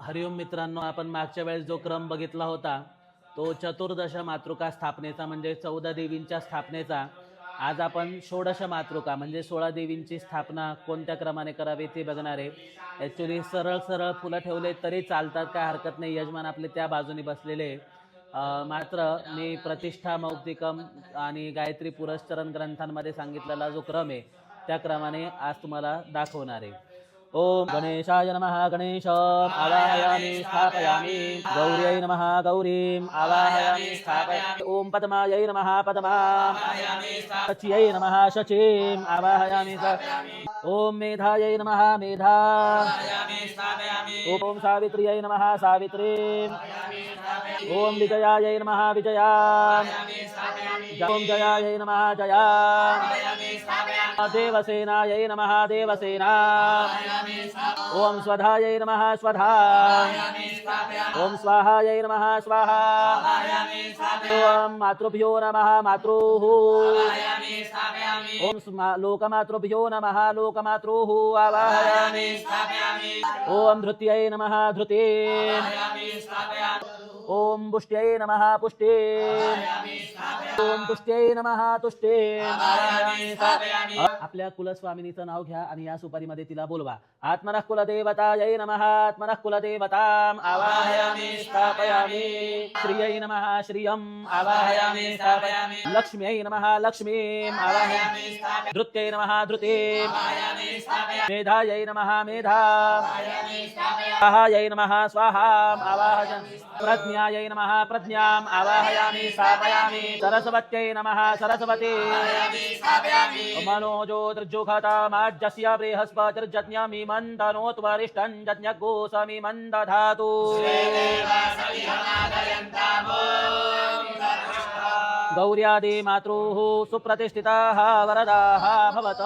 हरिओम मित्रांनो, आपण मागच्या वेळेस जो क्रम बघितला होता तो चतुर्दश मातृका स्थापनेचा म्हणजे 14 देवींच्या स्थापनेचा. आज आपण षोडश मातृका म्हणजे 16 देवींची स्थापना कोणत्या क्रमाने करावी ते बघणार आहे. ॲक्च्युली सरळ सरळ फुलं ठेवले तरी चालतात, काय हरकत नाही. यजमान आपले त्या बाजूने बसलेले. मात्र मी प्रतिष्ठा मौक्तिकम आणि गायत्री पुरस्चरण ग्रंथांमध्ये सांगितलेला जो क्रम आहे त्या क्रमाने आज तुम्हाला दाखवणार आहे. ओम गणेशाय नमः गणेशम् आवाहयामि स्थापयामि। गौर्यै नमः गौरीम् आवाहयामि स्थापयामि। ओम पद्मायै नमः पद्माम् शच्यै नमः शचीम् आवाहयामि। ओम मेधायै नमः मेधाम् ओम सावित्र्यै नमः सावित्रीम्। ओम विजयायै नमः विजयाम्। ओम जयायै नमः जयाम्। देवसेनायै नमः देवसेनाम्। ओम स्वधायै नमः स्वधा। ओम स्वाहायै नमः स्वाहा। ओम मातृभ्यो नमः मातृः। ओम लोकमातृभ्यो नमः लोकमातृः आवाहयामि। ओम धृत्यै नमः धृते। ओम पुष्ट्यै नमः पुष्टे। ओम तुष्ट्यै नमः तुष्टे। आपल्या कुलस्वामिनीचं नाव घ्या आणि या सुपारीमध्ये तिला बोलवा. आत्मनः कुलदेवतायै नमः आत्मनः कुलदेवताम् आवाहयामि स्थापयामि। श्रियै नमः श्रियम् आवाहयामि स्थापयामि। लक्ष्म्यै नमः लक्ष्मीम् आवाहयामि स्थापयामि। धृत्यै नमः धृतीम् आवाहयामि स्थापयामि। मेधायै नमः मेधाम् आवाहयामि स्थापयामि। स्वाहायै नमः स्वाहाम् आवाहयामि। प्रज्ञायै नमः प्रज्ञाम् आवाहयामि स्थापयामि। सरस्वत्यै नमः सरस्वती आवाहयामि स्थापयामि। मनोज्योतिर्जुषतामाज्यस्य बृहस्पतिर्जज्ञमि मन्दनोत्वरिष्ठं जज्ञगोसमिमं दधातु। गौर्यादि मातृः सुप्रतिष्ठिताः वरदाः भवत।